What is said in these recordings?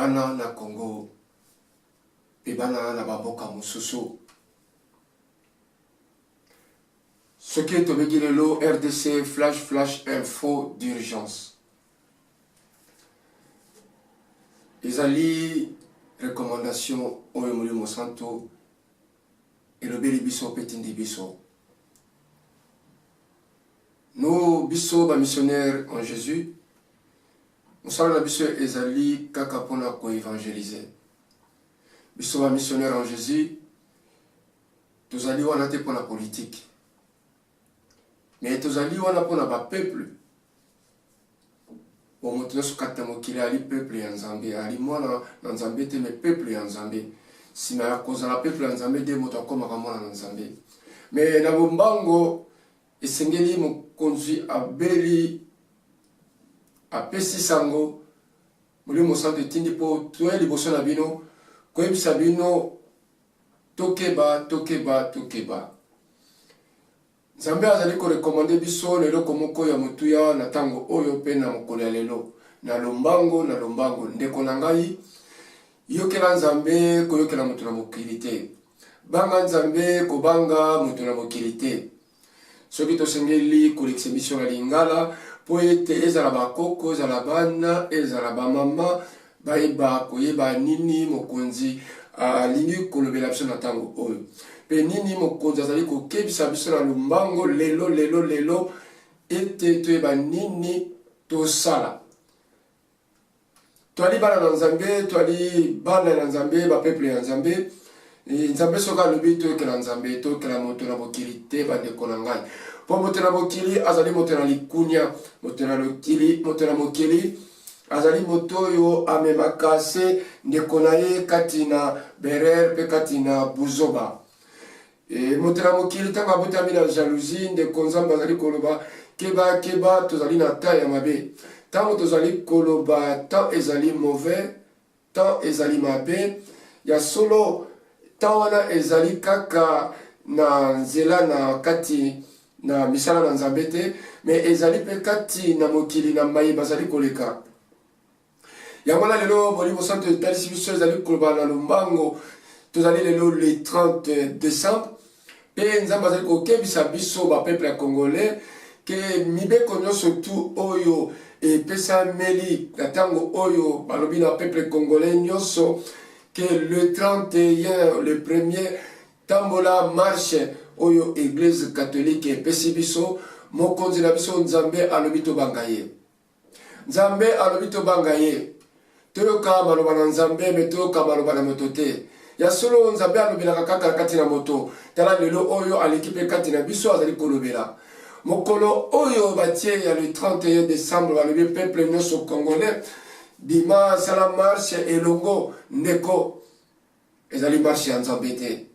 bana na Congo et bana na baboka mosusu. Ce qui est au Begilelo RDC flash info d'urgence. Ezali recommandation oyo mulimo santo elobeli biso petindi biso. Nous biso ba missionnaires en Jésus, nous sommes la biso ezali kaka pona ko évangéliser. Biso ba missionnaires en Jésus, tozali wana te pona politique. Mais tozali wana pona ba peuple. Bon moto so kata mokili ali peuple ya Nzambe, ali mwana na Nzambe te mais peuple ya Nzambe. Si na koza la peuple ya Nzambe de moto akoma mwana na Nzambe. Mais na bombango esengeli mokonzi abeli apesi sango mulimo santo etindi po toye liboso na bino koyebisa bino tokeba. Nzambe azali ko recommande biso lelo komoko ya mutuya na tango oyo pe na mokolo ya lelo na lombango ndeko na ngai yokela Nzambe koyokela mutu na mokili te, banga Nzambe kobanga mutu na mokili te. Soki tosengeli kolekisa biso na lingala po ete ezala bakoko, ezala bana, ezala bamama bayeba koyeba nini mokonzi alingi kolobela biso na tango oyo. Pe nini mokonzi azali kokebisa biso na lombango lelo ete toyeba nini tosala. Toali bana na Nzambe, toali bana na Nzambe, ba peuple ya Nzambe. Nzambe soka lobi toyokela Nzambe, toyokela moto na mokili te bandeko na ngai. Po moto na mokili azali moto na likunya, moto na mokili azali moto oyo amemaka se ndeko na ye kati na berer pe kati na buzoba. Moto na mokili tanga botami na jalousie ndeko Nzambe azali koloba keba tozali na ta ya mabe. Tant tozali koloba tant ezali mauvais, tant ezali mabe, ya solo tant wana ezali kaka na nzela na kati na misala na Nzambe te, mais ezali pe kati na mokili na mai bazali koleka. Yango na lelo molimo santo etalisi biso ezali koloba na lombango tozali lelo le 30 décembre pe Nzambe azali kokebisa biso ba peuple ya congolais ke mibeko nyonso tu oyo epesa meli na tango oyo balobi na peuple congolais nyonso que le 31 le premier tambola marche oyo église catholique epesi biso mokonzi na biso Nzambe alobi tobanga ye. Nzambe alobi tobanga ye. Toyoka maloba na Nzambe me toyoka maloba na moto te. Ya solo Nzambe alobelaka kaka kati na moto. Tala lelo oyo alikipe kati na biso azali kolobela. Mokolo oyo batie ya le 31 décembre balobi peuple nyonso congolais bima sala marche elongo ndeko ezali marche ya Nzambe te.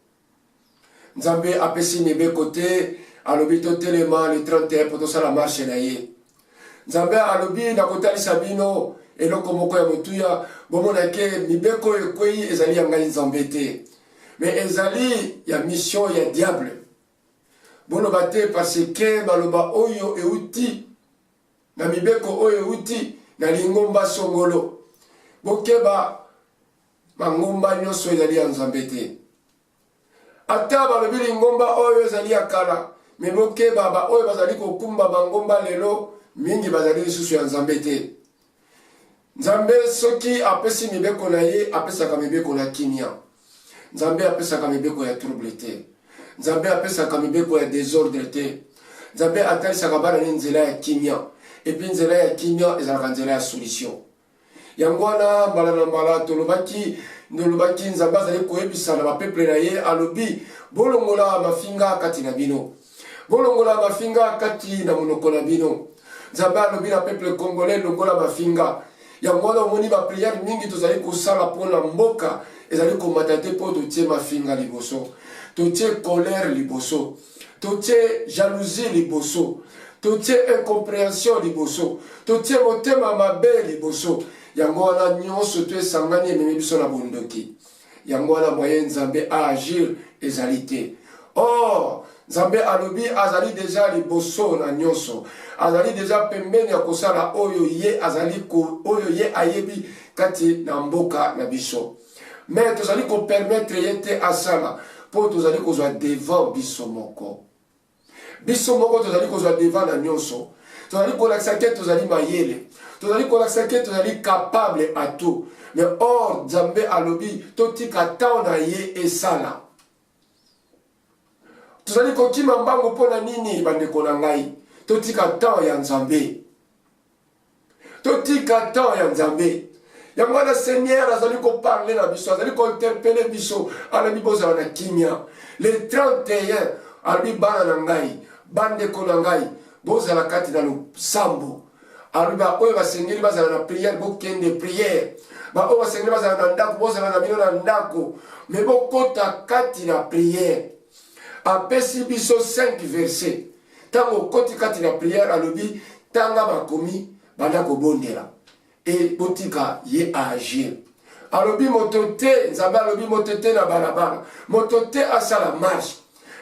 Nzambe apesi mibeko te alobi totelema le 31 poto sala marche na ye. Nzambe alobi na kotalisa bino eloko moko ya motuya bomona ke mibeko ekwei ezali ya ngai Nzambe te, mais ezali ya mission ya diable. Boloba te parce que baloba oyo euti na mibeko oyo euti na lingomba songolo. Bokeba mangomba nyonso ezali ya Nzambe te. Ata balobi lingomba oyo ezali ya kala, me bokeba ba oyo bazali kokumba bangomba lelo mingi bazali lisusu ya Nzambe te. Nzambe soki apesi mibeko na ye apesaka mibeko na kimia. Nzambe apesaka mibeko ya trouble te. Nzambe apesaka mibeko ya désordre te. Nzambe atalisaka bana ni nzela ya kimia. Epi nzela ya kimia ezalaka nzela ya solution. Yango wana mbala na mbala tolobaki Nzambe azali koyebisa na bapeuple na ye alobi bolongola mafinga kati na bino. Bolongola mafinga kati na monoko na bino. Nzambe alobi na peuple congolais longola mafinga. Yango wana omoni ba prière mingi tozali kosala mpona mboka ezali komata te mpo totie mafinga liboso, totie colère liboso, totie jalousie liboso, totie incompréhension liboso, totie motema mabe liboso. Yango wana nyonso to esangani ememi biso na bondoki. Yango wana moyen Nzambe a agir ezali te. Or Nzambe alobi azali déjà liboso na nyonso. Azali déjà pembeni ya kosala oyo ye azali oyo ye ayebi kati na mboka na biso. Mais tozali ko permettre yete asala po tozali kozwa devant biso moko. Biso moko tozali kozwa devant na nyonso. Tozali kolakisa ke tozali mayele. Tozali kolakisa ke tozali capable à tout. Mais or Nzambe alobi totika tao na ye esala. Tozali kokima mbango pona nini bandeko na ngai. Totika tao ya Nzambe. Totika tao ya Nzambe. Yamwana Seigneur azali ko parler na biso, azali ko interpeller biso, alabi bozala na kimia. Le 31 alabi bana na ngai, bandeko na ngai, bozala kati na lusambo. Alabi ba oyo basengeli bazala na prière, bokende prière. Ba oyo basengeli bazala na ndako, bozala na bino na ndako. Mais bokota kati na prière. Apesi biso 5 versets. Tango koti kati na prière alobi tanga bakomi banda kobondela. Et botika ye agir. Alobi motote, Nzambe alobi motote na balabala. Motote asala marche.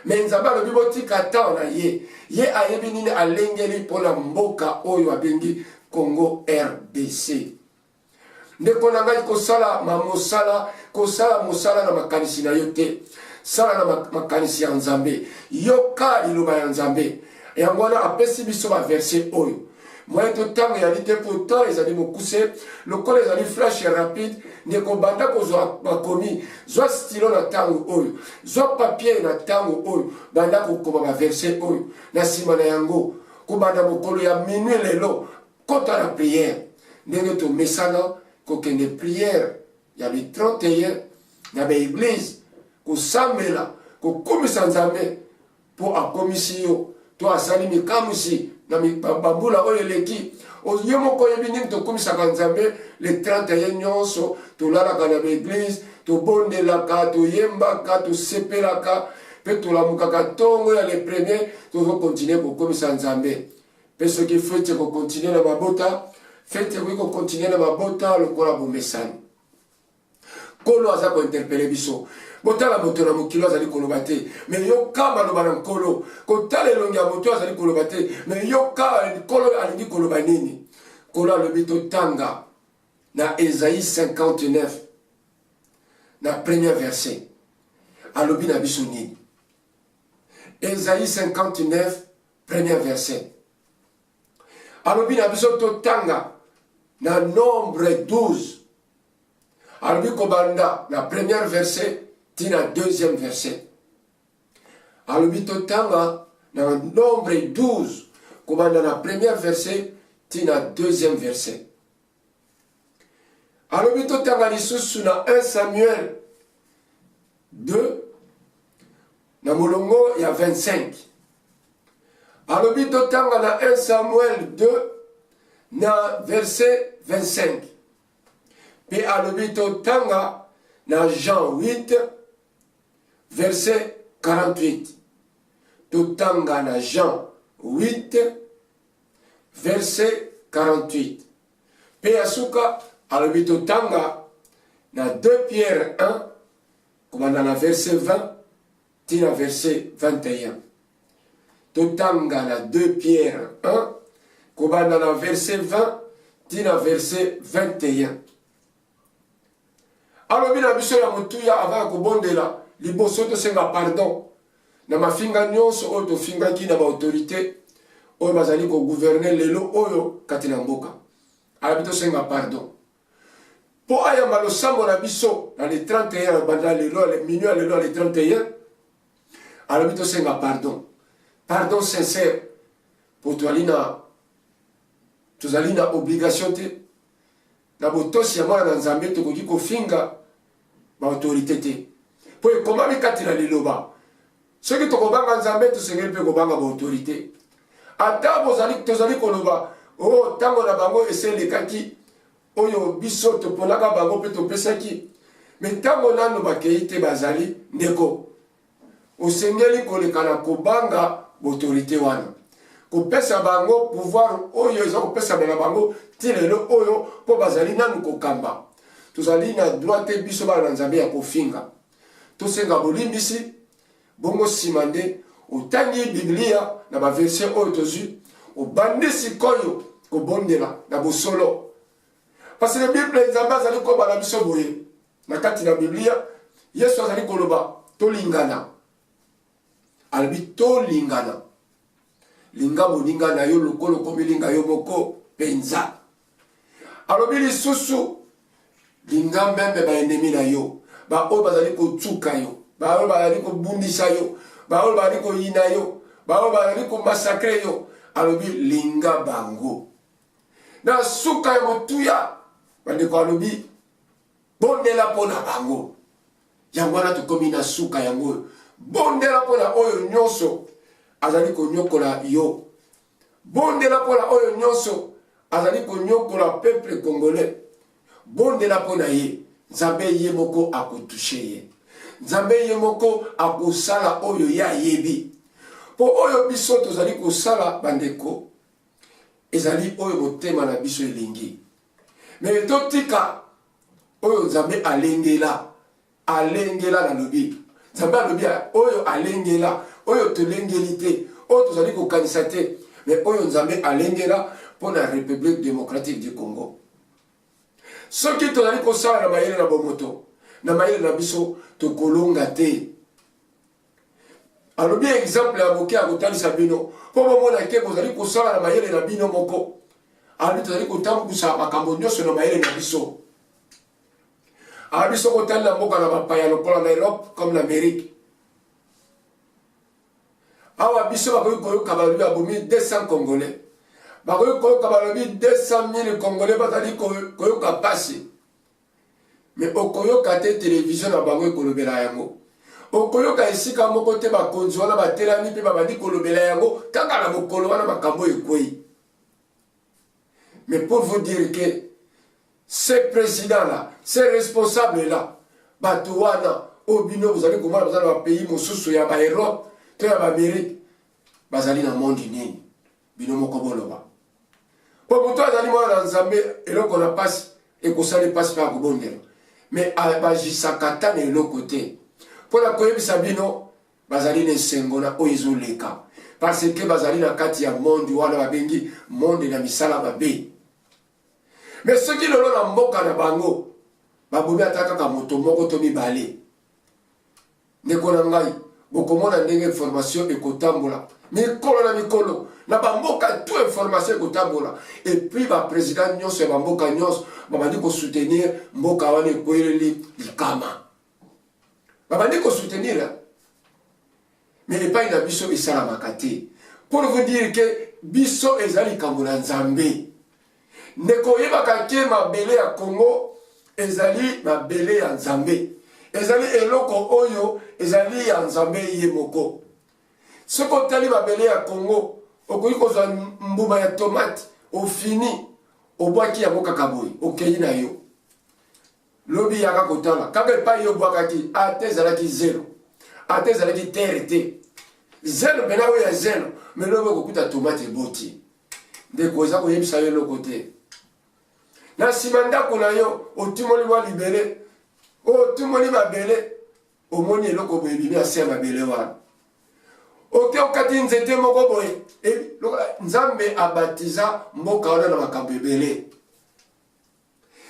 Mais Nzambe alobi botika tao na ye. Ye ayebi nini alengeli pona mboka oyo abengi Congo RDC. Ndeko na ngai kosala mamosala, kosala mosala na makanisi na yo te. Sala na makanisi ya Nzambe. Yoka liloba ya Nzambe. Yango wana apesi biso ba verset oyo. Moi to tanga ya lite pourtant les amis mokuse lokolo les amis flash rapide ndeko banda kozwa bakomi zwa stylo na tango oyo zwa papier na tango oyo banda kokoma ba verset oyo na sima na yango ko banda mokolo ya minuit lelo kota la prière ndenge to mesana ko kende prière ya le 31 na ba église ko sambela ko komisa Nzambe po akomisi yo to asali mikamusi na bambula oyo leki oyo moko yebi nini tokomisaka Nzambe le 31 nyonso tolalaka na l'église tobondelaka toyembaka tosepelaka pe tolamukaka ntongo ya le premier tozokontinue kokomisa Nzambe pe soki fete kokontinue na mabota fete koki kokontinue na mabota lokola bomesani kolo aza kointerpele biso botala moto na mokilo azali koloba te mais yoka maloba na nkolo kotala elongi ya moto azali koloba te mais yoka nkolo alingi koloba nini kolo alobi totanga na Esaïe 59 na premier verset alobi na biso nini Esaïe 59 premier verset alobi na biso totanga na nombre 12 alobi kobanda na premier verset tina deuxième verset. Alobi totanga na nombre 12 kobanda na premier verset tina deuxième verset. Alobi totanga lisusu na 1 Samuel 2 na molongo ya 25. Alobi totanga na 1 Samuel 2 na verset 25. Pe alobi totanga na Jean 8 verset 48. Totanga na Jean 8 verset 48. Pe asuka alobi totanga na 2 Pierre 1 komanda na verset 20 tina verset 21. Totanga na 2 Pierre 1 komanda na verset 20 tina verset 21. Alobi na biso ya mutuya avant kobondela liboso tosenga pardon na mafinga nyonso oyo tofingaki na baautorité oyo bazali kogouverner lelo oyo kati na mboka. Alobi tosenga pardon po ayamba losambo na biso na le 31 banda lelo le minuit lelo le 31 alobi tosenga pardon sincère po tozali na obligation te na botosi ya mwana na Nzambe tokoki kofinga baautorité te po ekomami kati na liloba soki tokobanga Nzambe tosengeli mpe kobanga baautorité ata tozali koloba o ntango na bango eselekaki oyo biso toponaka bango mpe topesaki me ntango nano bakei te bazali ndeko osengeli koleka na kobanga baautorité wana kopesa bango pouvoir oyo eza kopesa na bango ti lelo oyo mpo bazali nanu kokamba tozali na droit te biso bana na Nzambe ya kofinga tosenga bolimbisi bongo nsima nde otangi Biblia na ba verset oyo tozwi obandi sikoyo kobondela na bosolo parce que Bible nzambe azali koba na biso boye na kati na Biblia Yesu azali koloba tolingana albi tolingana linga moninga na yo lokolo komilinga yo moko penza alobi lisusu linga mbembe ba ennemi na yo ba oyo bazali kotsuka yo ba oyo bazali kobundisa yo ba oyo bazali koyina yo ba oyo bazali komasakre yo alobi linga bango na suka ya motuya bandeko alobi bondela mpona bango yango wana tokomi na suka yango bondela mpona oyo nyonso azali konyokola yo bondela mpona oyo nyonso azali konyokola peuple congolais bondela mpona ye nzambe ye moko akotushe ye nzambe ye moko akosala oyo ye ayebi mpo oyo biso tozali kosala bandeko ezali oyo motema na biso elingi me totika oyo nzambe alengela na lobi nzambe alobi oyo alengela oyo tolengeli te oyo tozali kokanisa te me oyo nzambe alengela mpo na République démocratique du Congo soki tozali kosala na mayele na bomoto na mayele na biso tokolonga te alobi exemple ya moke ya kotalisa bino mpo bomona ke bozali kosala na mayele na bino moko alobi tozali kotambusa makambo nyonso na mayele na biso alobi soko otali na mboka na bapaya lokola na Europe comme na Amérique awa biso bakoki koyoka balobi abomi 200 Congolais bakoki koyoka balobi 200 000 Congolais bazali koyoka pasi me okoyoka te télévision na bango ekolobela yango okoyoka esika moko te bakonzi wana batelami mpe babandi kolobela yango kaka na mokolo wana makambo ekwei mais pour vous dire que ces présidents là ces responsables là bato wana oyo bino bozali komona bazali na bapays mosusu ya baeurope to ya baamérique bazali na monde nini bino moko boloba po moto azali mwana na nzambe eloko na pasi ekosali pasi mpe akobondela mais bagisaka ta na eloko te mpo na koyebisa bino bazali na esengo na oyo ezoleka parce que bazali na kati ya monde wana babengi monde na misala mabe mais soki lelo na mboka na bango babomi ata kaka moto moko to mibale ndeko na ngai bokomona ndenge information ekotambola mikolo na mikolo na bamboka tout information ekotambola et puis baprésident nyonso ya bamboka nyonso babandi kosoutenir mboka wana ekweleli likama babandi kosoutenir mais epai na biso esalamaka te pour vous dire que biso ezali likambo na nzambe ndeko oyebaka ke mabele ya Congo ezali mabele ya nzambe ezali eloko oyo ezali ya nzambe ye moko soko tali mabele ya Congo okoki kozwa mbuma ya tomate ofini obwaki yango kaka boye okei na yo lobi yaka kotala kaka epai yo bwakaki ate ezalaki zelo ate ezalaki tere te zelo pena oyo ya zelo me lobi okokuta tomate eboti ndeko eza koyebisa yo eloko te na nsima ndako na yo otumoli mwa libele otumoli mabele omoni eloko boye ebimi ase ya mabele wana oke okati nzete moko boye nzambe abatiza mboka wana na makambo ebele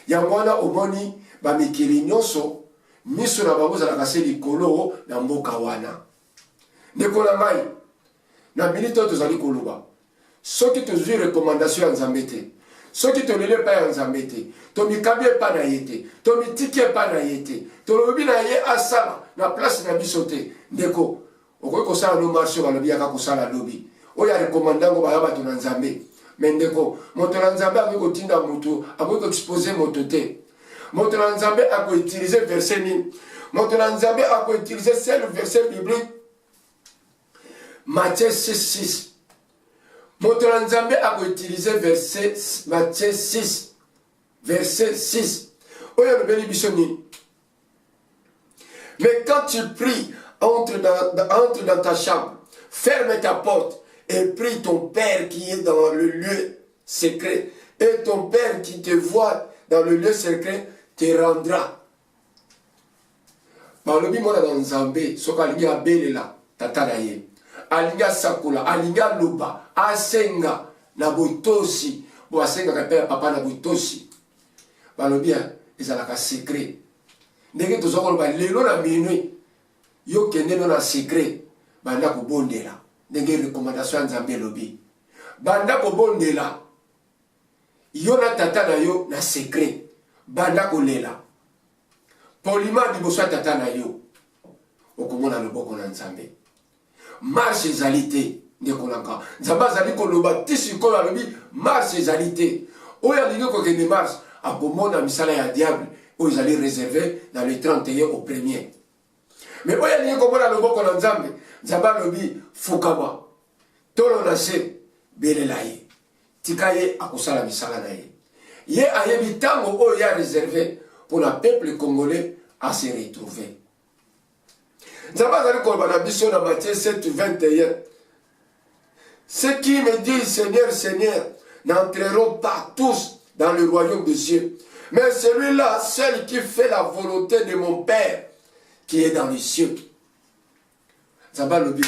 yango wana omoni bamikili nyonso miso na bango ezalaka se likolo na mboka wana ndeko na ngai na minute oyo tozali koloba soki tozwi recommandation ya nzambe te soki tolele epai ya nzambe te tomikabi epai na ye te tomitiki epai na ye te tolobi na ye asala na place na biso te ndeko okoki kosala no marche balobi yaka kosala lobi oyo arekomanda yango baya bato na nzambe me ndeko moto na nzambe akoki kotinda moto akoki koexpose moto te moto na nzambe akoutilize verset nini moto na nzambe akoutilize seul verset biblique Matthieu 6:6 moto na nzambe akoutilize verset Matthieu 6 verset 6 oyo alobeli biso nini mais quand tu pries entre dans ta chambre ferme ta porte et prie ton Père qui est dans le lieu secret et ton Père qui te voit dans le lieu secret te rendra balobi mwana na nzambe soki alingi abelela tata na ye alinga sakola, alinga loba, asenga na botosi, bo asenga ka papa na botosi. Balobia ezalaka secret. Ndenge tozoko ba lelo na minui yo kende no na secret banda ko bondela. Ndenge recommandation ya Nzambe lobi. Banda ko bondela. Yo na tata na yo na secret. Banda ko lela. Polima liboso tata na yo. Okomona loboko na Nzambe. Marche ezalité ndeko nanga. Nzambe azali ko loba tisi ko lobi marche ezalité. Oya lingi ko kende marche akomona misala ya diable. Ils allaient réserver dans le 31 au premier. Mais oya lingi ko mona loboko na Nzambe. Nzambe lobi fukama. Tolo na se belela ye. Tikaye akosala misala na ye. Ye ayebi tango oya réservé pour le peuple congolais à se retrouver. Nzambe azali koloba na biso na Matthieu 7, 21. Ceux qui me disent Seigneur, Seigneur, n'entreront pas tous dans le royaume de Dieu. Mais celui-là, seul qui fait la volonté de mon Père, qui est dans les cieux. Nzambe lobi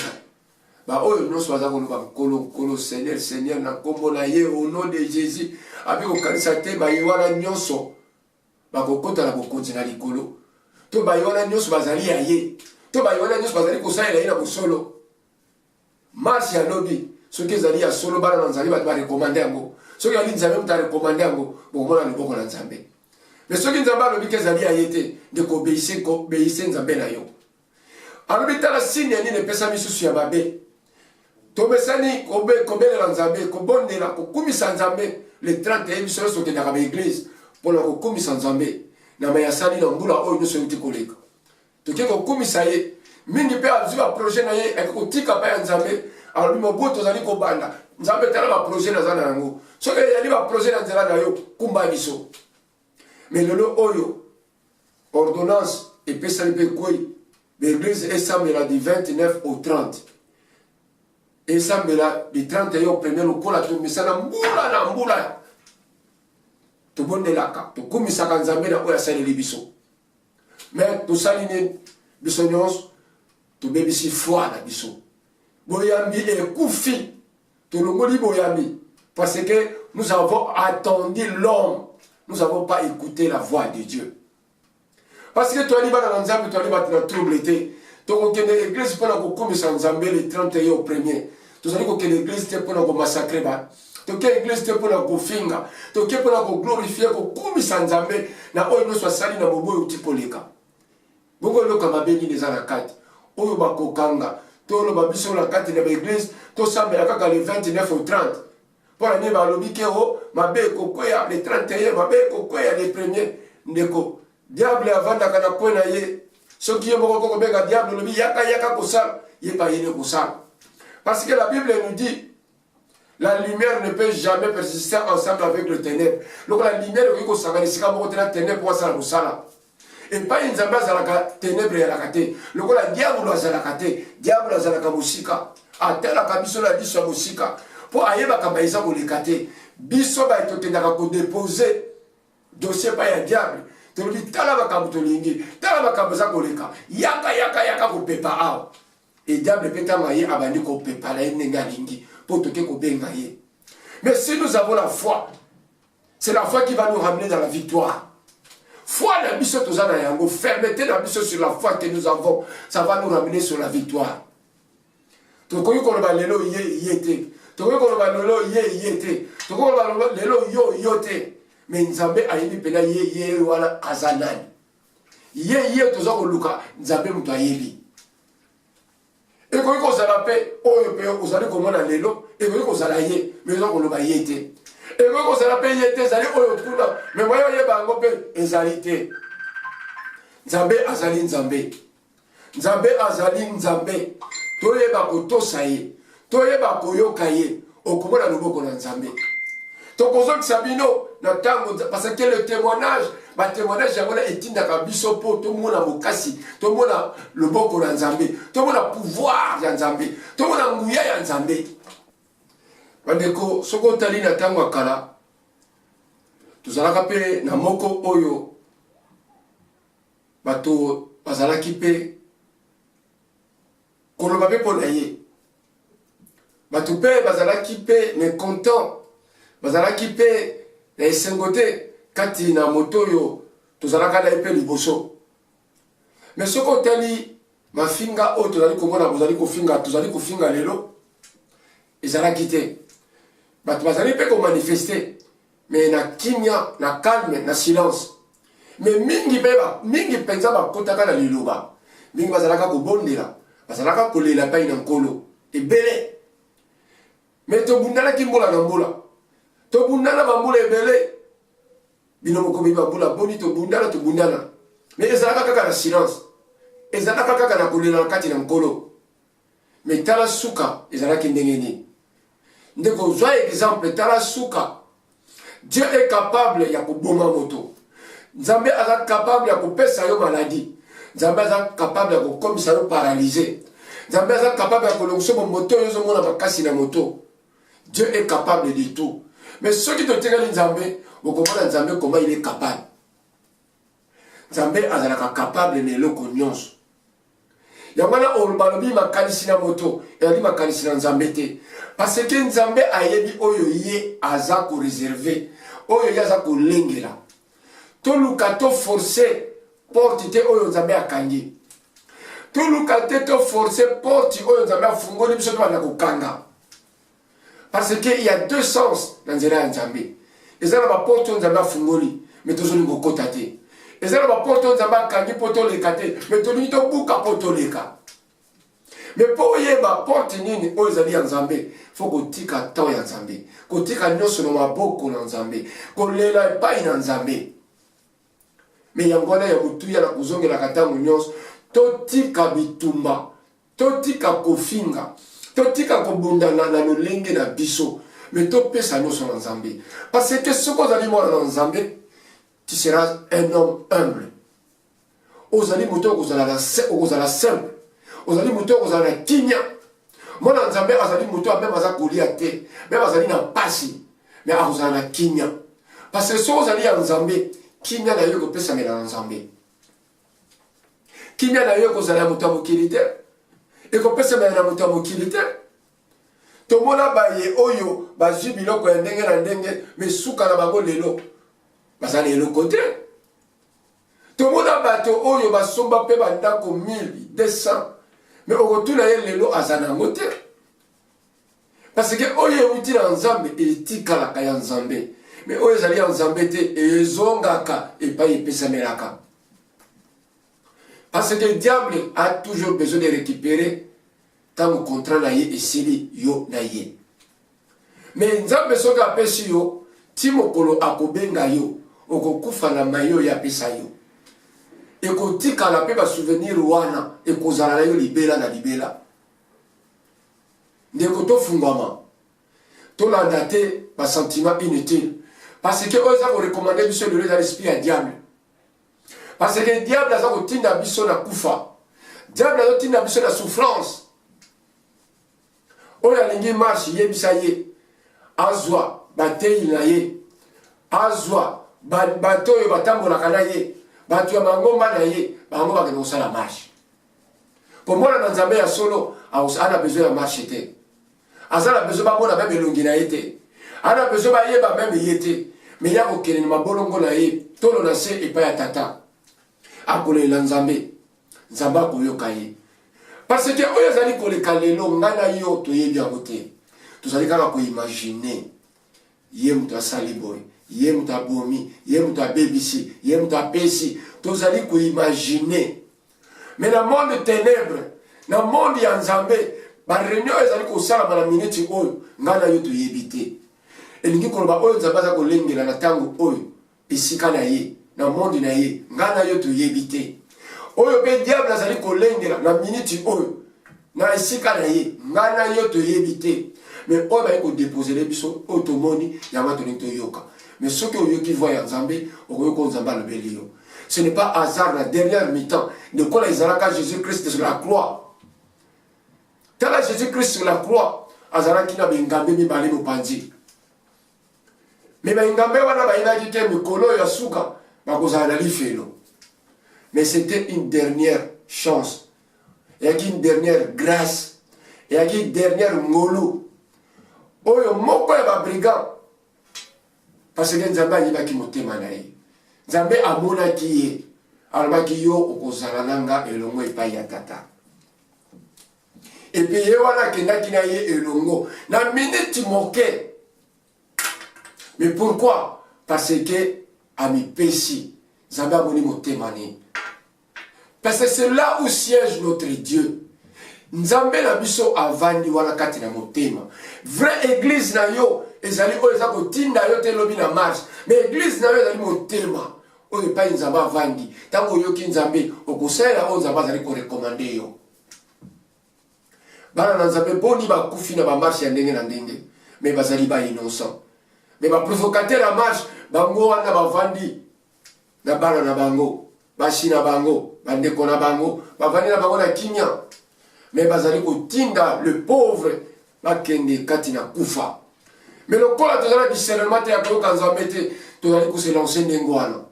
ba oyo nyonso baza koloba kolo Seigneur, Seigneur na kombo na ye au nom de Jésus. Abi ko kanisa te ba yiwana nyonso ba kokota na bokonzi na likolo. To ba yiwana nyonso bazali ya ye. To ba yiwana nyonso bazali kosalela ye na bosolo. Marche ya lobi soki ezali ya solo bana na Nzambe ba recommander yango. Soki ali Nzambe muta recommander yango bomona liboko na Nzambe. Mais soki Nzambe alobi ke ezali ya ye te de ko obéisse Nzambe na yo. Alobi tala signe nini pesa misusu ya babe. Tobesani kobelela Nzambe kobondela kokumisa Nzambe le 31 biso soki na ba église pour la kokumisa Nzambe na mayasali na mbula oyo nyonso yuti koleka. Toke kokumisa ye mingi pe azuba projet na ye ekotika pa ya Nzambe alobi moboto zali kobanda Nzambe tala ba projet na zana yango soki yali ba projet na nzela na yo kumba biso. Mais lelo oyo ordonnance epesali pe koi l'église esambela du 29 au 30. Esambela du 31 au 1er lokola tomisa na mbula tobondelaka tokumisaka Nzambe na oyo asaleli biso. Mais tosali nini biso nyonso tobebisi foi na biso. Boyambi ekufi tolongoli boyambi parce que nous avons attendu l'homme. Nous n'avons pas écouté la voix de Dieu. Parce que toi, tu as Nzambe, tu as trouble. Tu as l'église pour la commission Nzambe le 31 au premier. Tu as dit que l'église pour la massacrer. Tu as l'église pour la finga. Tu as pour la glorifier, pour la commission Nzambe. Na oyo no sali na bobo utipoleka. Bongo loka mabeni les anakati. Oyo bakokanga. To lo babiso la kati na l'église. To sambe la kaka le 29 au 30. Pour la neba lobi kero, mabe kokoya le 31, mabe kokoya le premier. Ndeko. Diable avanda kana kwena ye. Soki ye moko koko benga diable lobi yaka kosala. Ye pa yene kosala. Parce que la Bible nous dit, la lumière ne peut jamais persister ensemble avec le ténèbre. Donc la lumière est comme ça, mais c'est comme la ténèbre pour ça la et pas une zamba zalaka ténèbre ya la kate. Donc la diable a zalaka te, diable a zalaka musika. A tel la kabiso la dit sur musika. Pour ayeba kabaisa ko lekate. Biso ba etotendaka ko déposer dossier pa ya diable. To li tala makambo to lingi, tala makambo za ko leka. Yaka ko pepa aw. Et diable peta maye abandi ko pepa la nenga lingi pour toke ko benga ye. Mais si nous avons la foi, c'est la foi qui va nous ramener dans la victoire. Foi na biso tozana yango, fermeté na biso sur la foi que nous avons, ça va nous ramener sur la victoire. Tokoyi ko ba lelo yete. Tokoyi ko ba lelo yete. Tokoyi ko ba lelo yote. Mais Nzambe ayebi pena ye wala azanani. Ye toza ko luka Nzambe muto ayebi. Et koyi ko zala pe oyo pe ozali ko mona lelo, et koyi ko zala ye, mais oza ko loba yete. Et koyi ko zala pe yete zali oyo tuna, mais moyo ye bango pe ezalité. Nzambe azali Nzambe. Nzambe azali Nzambe. Toyeba ko tosaye. Toyeba ko yokaye. Okomona loboko na Nzambe. Tokozo kisabino na tango parce que le témoignage yangona etindaka biso po tomona mokasi, tomona loboko na Nzambe, tomona pouvoir ya Nzambe, tomona nguya ya Nzambe. Bandeko soko tali na tango akala tozalaka pe na moko oyo bato bazalaki pe koloba pe pona ye bato mpe bazalaki mpe mécontent, bazalaki mpe na esengo te kati na moto oyo tozalaka na ye mpe liboso. Mais soki otali mafinga oyo tozali komona tozali kofinga lelo ezalaki te. Bato bazali mpe komanifeste mais na kimia, na calme, na silence. Mais mingi mpenza bakotaka na liloba, mingi bazalaka kobondela, bazalaka kolela pai na nkolo ebele. Mais tobundalaki mbola na mbola, tobundana bambula ebele, bino mokomi bambula boni tobundana. Mais ezalaka kaka na silence, ezalaka kaka na kolela na kati na nkolo. Mais tala suka ezalaki ndenge nini. Ndeko zwa exemple tala suka. Dieu est capable ya koboma moto. Nzambe aza capable ya kopesa yo maladie. Nzambe aza capable ya kokomisa yo paralysé. Nzambe aza capable ya kolongisa moto yo zomona makasi na moto. Dieu est capable de tout. Mais ceux qui te tirent Nzambe, vous comprenez Nzambe comment il est capable. Nzambe azalaka capable de eloko nyonso. Yamana olbalobi makanisi na moto, eli makanisi na Nzambe te. Parce que Nzambe ayebi oyo ye aza ko réserver, oyo ye aza ko lengela. To luka to forcer porte te oyo Nzambe akangi. To luka te to forcer porte oyo Nzambe afungoli biso to bana kokanga. Parce que il y a deux sens dans nzela ya Nzambe. Ezala ba porte oyo Nzambe afungoli, mais tozoli ngokota te. Ezala ba porte oyo Nzambe akangi poto leka te, mais toli to buka poto leka. Mais pour yeba porte nini oyo ezali ya Nzambe, faut kotika temps ya Nzambe, kotika nyonso na maboko na Nzambe, kolela epai na Nzambe. Mais yangwana ya mutuya na kuzongela katango nyonso, totika bitumba, totika kofinga, totika kobundana na lolenge na biso, mais topesa nyonso na Nzambe. Parce que ce qu'on a dit moi na Nzambe, tu seras un homme humble. Ozali muto kozala simple. Ozali muto kozala kinya. Mwana Nzambe azali muto même aza kolia te, même azali na pasi, mais azali na kinya. Parce que so ozali ya Nzambe, kinya na yo kopesa mela na Nzambe. Kinya na yo kozala muto mokili te. Et kopesa mela na muto mokili te. Tomona baye oyo bazwi biloko ya ndenge na ndenge, mais suka na bango lelo bazali eloko te. Tomona bato oyo basomba pe bandako 1200, mais okotuna ye lelo azana yango te. Parce que oyo euti na Nzambe etikalaka ya Nzambe, mais oyo ezali ya Nzambe te ezongaka epai epesamelaka. Parce que le diable a toujours besoin de récupérer tango contrat na ye esili yo na ye. Mais Nzambe soki apesi yo, ti mokolo akobenga yo, okokufa na mayo ya pesa yo. Ekotikala pe ba souvenir wana ekozala na yo libela na libela. Ndeko tofungwama, tolanda te ba sentiment inutile. Parce que oza ko recommander biso le l'esprit à diable. Parce que le diable aza kotinda biso na kufa. Diable aza kotinda biso na souffrance. Oyo alingi marche yebisa ye, azwa batei na ye, azwa bato oyo batambolaka na ye, bato ya mangomba na ye, bango bakende kosala marche. Po mwana na Nzambe ya solo ana besoin ya marche te. Azala besoin bamona meme elongi na ye te. Ana besoin bayeba meme ye te. Mais ya kokende na mabolongo na ye, tolo na se epai ya tata. Akolela Nzambe, Nzambe akoyoka ye. Parce que oyo ezali koleka lelo ngana yo toyebi yango te. Tozali kaka koimagine ye mutu asali boye, ye mutu abomi, ye mutu abebisi, ye mutu apesi. Tozali koimagine. Mais na monde ténèbre, na monde ya Nzambe, ba réunion ezali kosalama na minute oyo ngana yo toyebi te. Elingi koloba oyo Nzambe aza kolengela na tango oyo esika na ye, na monde na ye ngana yo toyebi te. Oyo pe diable azali kolengela na minute oyo na esika na ye ngana yo toyebi te. Mais oyo baye kodepose le biso oyo tomoni yango tolingi toyoka. Mais soki oyoki voix ya Nzambe okoyoka Nzambe alobeli yo. Ce n'est pas hasard la dernière mi-temps de quoi ezalaka Jésus-Christ sur la croix. Tala Jésus-Christ sur la croix azalaki na bengambe mibale mopanzi. Mais bengambe wana bayinaki te mikolo ya suka bakozala na lifelo. Mais c'était une dernière chance. Il y a une dernière grâce. Il y a une dernière ngolo. oyo moko ya babrigand parce que nzambe ayebaki motema na ye nzambe amonaki ye alobaki yo okozala na nga elongo epai ya tata epi ye wana akendaki na ye elongo na miniti moke. Mais pourquoi? Parce que amipesi nzambe amoni motema ne. Parce que c'est là où siège notre Dieu. Nzambe na biso avandi wana kati na motema. Vraie église na yo ezali oyo eza kotinda yo te lobi na marche. Mais église na yo ezali motema. Oyo epai nzambe avandi. Tango oyoki nzambe okosalela oyo nzambe azali korekomande yo. Bana na nzambe boni bakufi na bamarche ya ndenge na ndenge. Mais bazali ba innocent. Mais ba provocateur à marche bango wana bavandi na bana na bango. Bashi na bango. Bandeko na bango. Bavandi na bango na kimia. Mais bazali kotinda le pauvre bakende kati na kufa. Mais le kola tozala discernement te ya koyoka nzambe te tozali ko se lancer ndenge wana.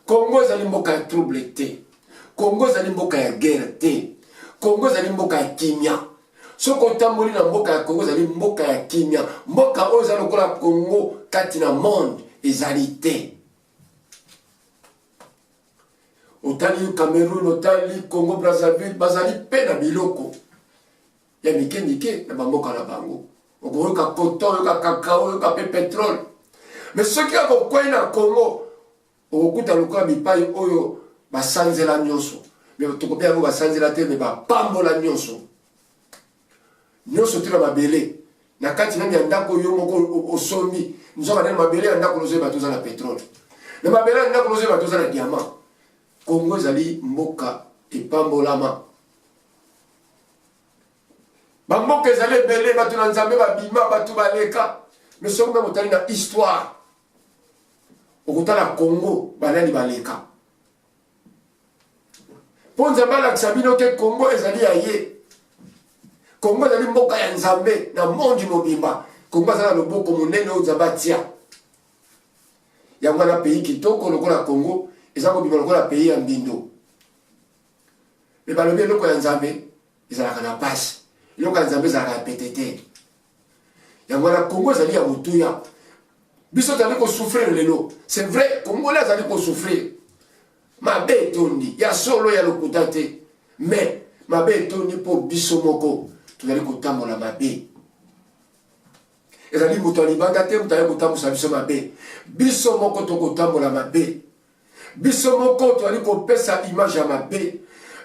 Congo ezali mboka ya trouble te. Congo ezali mboka ya guerre te. Congo ezali mboka ya kimia. Soko tamboli na mboka ya Congo ezali mboka ya kimia. Mboka oyo ezali lokola Congo kati na monde ezali te. Otali Cameroun, otali Congo Brazzaville bazali pe na biloko ya mike na bamboka na bango. Okoyoka coton, oyoka cacao, oyoka pe pétrole. Mais soki akokwei na Congo okokuta lokola bipai oyo basanzela nyonso. Mais tokopia yango basanzela te mais bapambola nyonso. Nyonso te na mabele. Na kati na ndako yo moko osombi. Nzoka na mabele ya ndako loze batoza na pétrole. Na mabele ya ndako loze batoza na diamant. Congo ezali mboka epambolama. Bamboka ezali ebele bato na nzambe babima bato baleka. Mais soki meme otali na histoire okotala Congo banani baleka. Po nzambe alakisa bino ke Congo ezali ya ye. Congo ezali mboka ya nzambe na mondi mobimba. Congo ezali na loboko monene oyo nzambe atia. Yango wana pays kitoko lokola Congo eza kobima lokola pays ya mbindo. Mais balobi eloko ya nzambe ezalaka na pasi. Eloko ya nzambe ezalaka ya pete te. Yango wana Congo ezali ya motuya. Biso tozali kosouffrir lelo. C'est vrai, Congolais azali kosouffrir. Mabe etondi ya solo ya lokuta te. Mais mabe etondi po biso moko tozali kotambola mabe. Ezali moto alibanda te mutali kotambusa biso mabe. Biso moko tokotambola mabe. Biso moko tozali kopesa image ya mabe.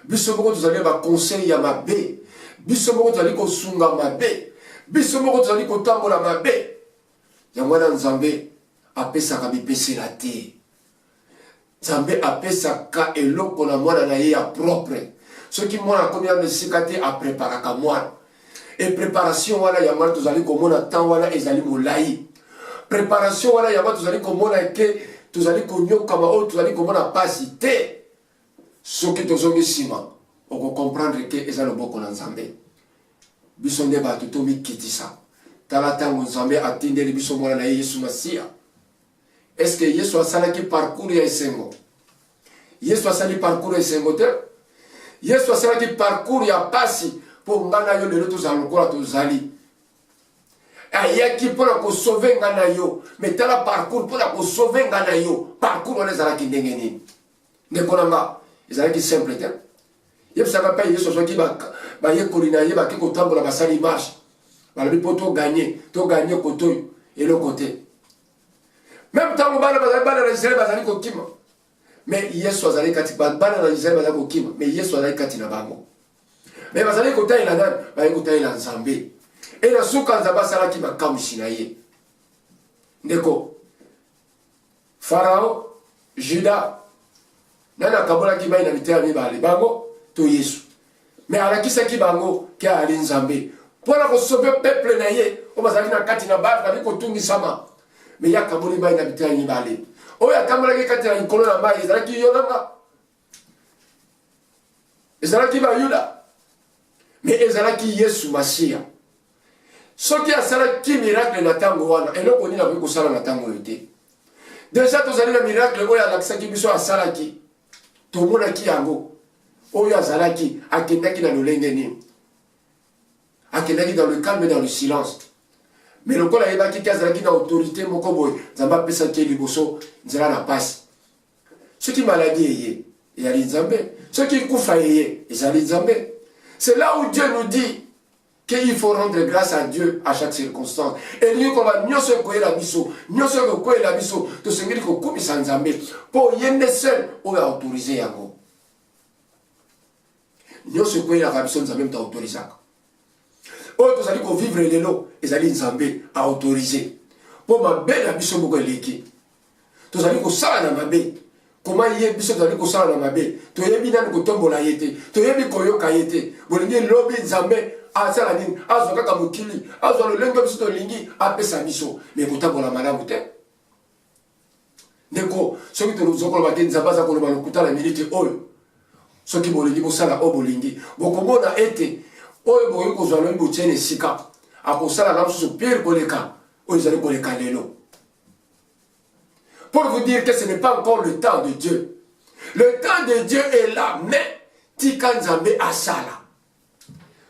Biso moko tozali ba conseil ya mabe. Biso moko tozali kosunga mabe. Biso moko tozali kotambola mabe. Yango wana nzambe apesaka bipesela te. Nzambe apesaka eloko na mwana na ye ya propre. Soki mwana akomi na esika te apreparaka mwana. Et préparation wana ya mwana tozali komona temps wana ezali molai. Préparation wana ya mwana tozali komona ke tozali konyokama oyo tozali komona pasi te. Soki tozongi nsima oko comprendre ke eza loboko na nzambe. Biso nde bato tomikitisa. Tala ntango nzambe atindeli biso mwana na ye Yesu Masiya. Est-ce que Yesu asalaki parcours ya esengo? Yesu asali parcours ya esengo te? Yesu asalaki parcours ya pasi po ngana yo lelo tozala lokola tozali. Ayaki mpona kosauve ngana yo. Mais tala parcours mpona kosauve ngana yo. Parcours wana ezalaki ndenge nini? Ndeko na nga ezalaki simple te. Yebisaka mpe Yesu azwaki bayekoli na ye baki kotambola basali marche. Balobi po toganye kotoyo eloko te. Même ntango bana na Israel bazali kokima. Mais Yesu azali kati bana na Israel bazali kokima. Mais Yesu azali kati na bango. Mais bazali kotalela nani? Bazali kotalela nzambe. Et na suka nzambe asalaki makamwisi na ye. Ndeko Farao, Juda nani akabolaki mai na bitera mibale bango to Yesu. Mais alakisaki bango ke ali nzambe. Pona ko sauver peuple na ye, o bazali na kati na ba bazali kotungisama. Mais yakaboli mai na bitera mibale. O yakambolaki kati na nkolo na mai ezalaki yonanga. Ezalaki ba Yuda. Mais ezalaki Yesu Masiya. Soki asalaki miracle na tango wana, eloko nini akoki kosala na tango oyo te. Déjà tozali na miracle oyo alakisaki biso asalaki. Tomonaki yango. Oyo azalaki akendaki na lolenge nini. Akendaki dans le calme et dans le silence. mais le kola yeba ki azalaki na autorité moko boye nzambe apesaki liboso nzela na pasi soki maladie eye ezali nzambe soki kufa eye ezali nzambe. C'est là où Dieu nous dit qu'il faut rendre grâce à Dieu à chaque circonstance. Et nous comme nyonso koye la biso nyonso koye la biso to sengeli ko kumisa nzambe po yende seul oyo autoriser yango nyonso koye la biso nzambe mta autorisaka oyo tozali kovivre lelo ezali nzambe aautorize mpo mabe na biso moko eleki tozali kosala na mabe koma ye biso tozali kosala na mabe toyebi nani kotombola ye te toyebi koyoka ye te bolingi lobi nzambe asala nini azwa kaka mokili azwa lolenge biso tolingi apesa biso me kotambola malamu te ndeko soki tozokoloba te nzambe aza koloba lokuta na miniti oyo soki bolingi bosala oyo bolingi bokomona ete oyo bokoki kozwa lobi botiene esika akosala na mosusu pire koleka oyo ezali koleka lelo. Pour vous dire que ce n'est pas encore le temps de Dieu. Le temps de Dieu est là, mais tika nzambe asala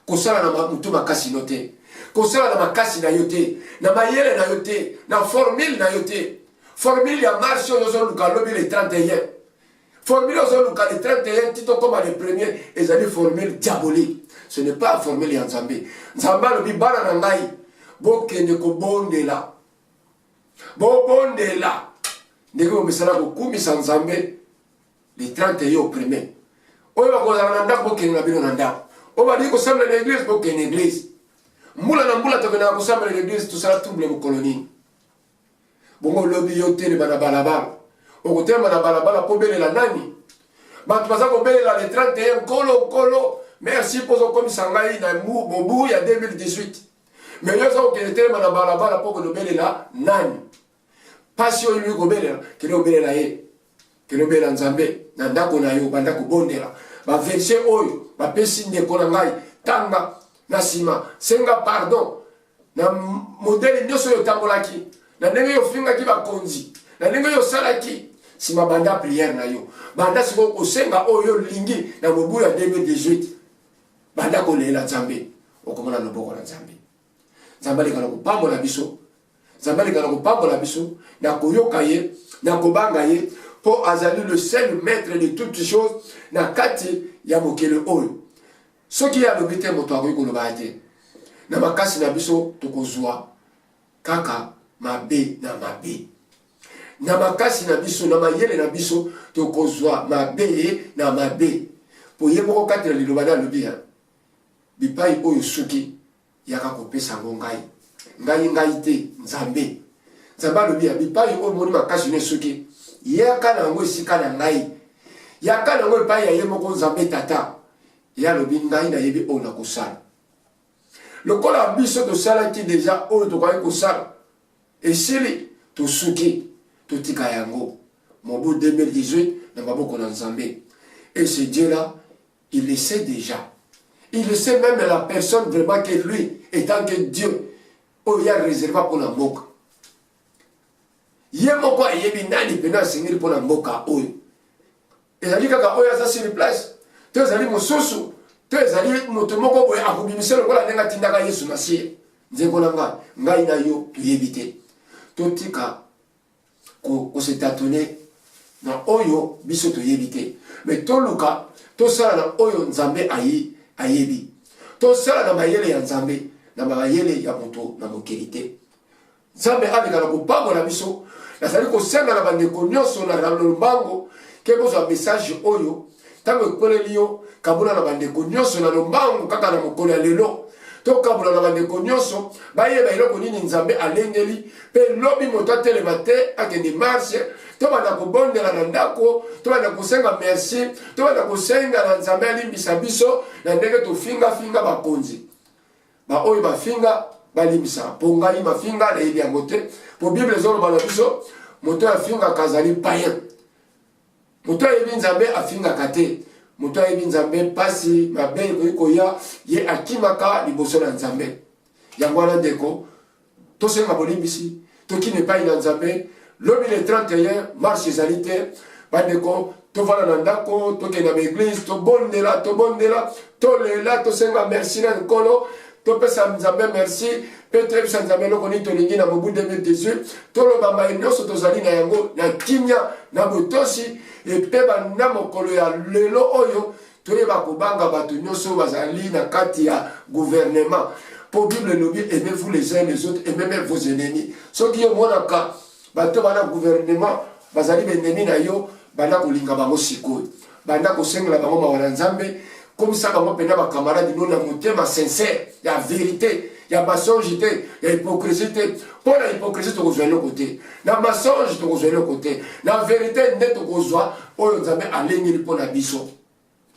kosala na mutu makasi no te kosala na makasi na yo te na mayele na yo te na formule na yo te formule ya marche oyo ozoluka lobi le 31 formule ozoluka le 31 tito koma le premier ezali formule diabolique. Ce n'est pas formule ya nzambe. Nzambe alobi bana na ngai bokende kobondela bobondela ndenge bomesala kokumisa nzambe le 31 au premier oyo bakozala na ndako bokende na bino na ndako oyo badiki kosambela na église bokende église mbula na mbula tokendaka kosambela na église tosala tumble mokolo nini bongo lobi yo telema na balabala okotelema na balabala mpo belela nani bato baza kobelela le 31 nkolo merci mpo ozokomisa ngai na mobu ya 2018 mais yo oza kokende telema na balabala mpo konobelela nani pasi oyo luki kobelela kende obelela ye kende obelela nzambe na ndako na yo banda kobondela baverse oyo bapesi ndeko na ngai tanga na nsima senga pardon na modele nyonso oyo otambolaki na ndenge oyo ofingaki bakonzi na ndenge oyo osalaki nsima banda priere na yo banda sikoyo kosenga oyo olingi na mobu ya 2018 banda kolela nzambe okomona loboko na nzambe. Nzambe alekana kopambola biso nzambe alekana kopambola biso na koyoka ye na kobanga ye mpo azali le seul maître de toutes choses na kati ya mokele oyo soki ye alobi te moto akoki koloba te na makasi na biso tokozwa kaka mabe na mabe na makasi na biso na mayele na biso tokozwa mabe na mabe mpo ye moko kati na liloba na alobi ya bipai oyo soki yaka kopesa ngo ngai te nzambe nzambe alobi ya bipai oyo moni makasi ne soki yaka na yango esika na ngai yaka na yango epai ya ye moko nzambe tata ye alobi ngai nayebi oyo na kosala lokola biso tosalaki deja oyo tokaki kosala esili tosuki totika yango mobu 2018 na maboko na nzambe et ce Dieu là il le sait déjà. Il le sait même la personne vraiment que lui, étant que Dieu, oh, il a réservé pour la moka. Il y a mon quoi, il y a une année pour la moka. Et ça dit que oya ça sur place. Tu es allé mon soso, tu es allé mon tomoko boy a kubimiselo kola nenga tindaka Yesu nasi. Nzeko nanga ngai na yo tu yebite. Totika ko se tatone na oyo biso to yebite. Mais to luka to sala na oyo nzambe ayebi tosala na mayele ya nzambe na mayele ya moto na mokelite nzambe alekana kopambola biso nazali kosenga na bandeko nyonso na lombango ke bozwa message oyo ntango ekweleli yo kabula na bandeko nyonso na lombango kaka na mokolo ya lelo tokabula na bandeko nyonso bayeba eloko nini nzambe alengeli mpe lobi moto atelema te akende marche tobanda kobondela na ndako tobanda kosenga merci tobanda kosenga na nzambe alimbisa biso na ndenge tofingafinga bakonzi baoyo bafinga balimbisa mpo ngai mafinga nayebi yango te mpo bible ezoloba na biso moto afingaka azali payen moto ayebi nzambe afingaka te moto ayebi nzambe mpasi mabe ekoki koya ye akimaka liboso na nzambe yango wana ndeko tosenga bolimbisi tokima epai na nzambe lobi le 31 marche ezali te bandeko tovanda na ndako tokende na baeglise tobondela tolela tosenga merci na nkolo topesa nzambe merci pe toyebisa nzambe eloko nini tolingi na mobu 2018 toloba mai nyonso tozali na yango na kimia na botosi epe banda mokolo ya lelo oyo toyeba kobanga bato nyonso bazali na kati ya gouvernement. Pour Bible elobi aimez-vous les uns les autres, aimez même vos ennemis. Soki yo monaka bato bana gouvernement bazali benemi na yo banda kolinga bango sikoyo banda kosengela bango mawa na nzambe komisa bango pena bakamaradi no na motema sincère ya vérité ya mensonge te ya hypocrisie te. Mpo na hypocrisie tokozwa eloko te na mensonge tokozwa eloko te na vérité nde tokozwa oyo nzambe alengeli mpo na biso.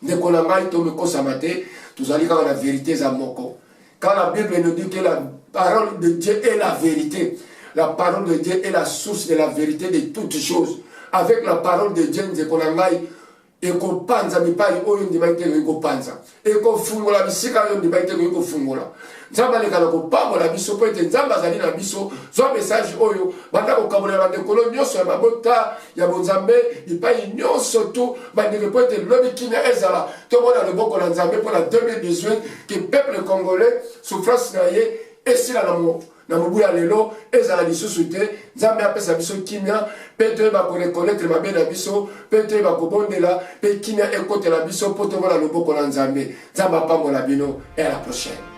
Ndeko na ngai tomekosama te tozali kaka na vérité za moko. Quand la Bible nous dit que la parole de Dieu est la vérité, la parole de Dieu est la source de la vérité de toutes choses. Avec la parole de Dieu, nous avons eko panza mipai oyo ndibaite eko panza eko fungola bisika oyo ndibaite eko fungola nzamba lekala ko pambola biso po ete nzamba azali na biso zo message oyo banda ko kabola bande kolo nyonso ya mabota ya bonzambe ipai nyonso tu bande po ete lobi kina ezala to mona le boko la nzambe pour la 2018 que peuple congolais souffrance na ye esila na mobu ya lelo ezala lisusu te nzambe apesa biso kimia pe toyeba korekonetre mabe na biso pe toyeba kobondela pe kimia ekotela biso po tomona loboko na nzambe nzambe apambola bino et à la prochaine.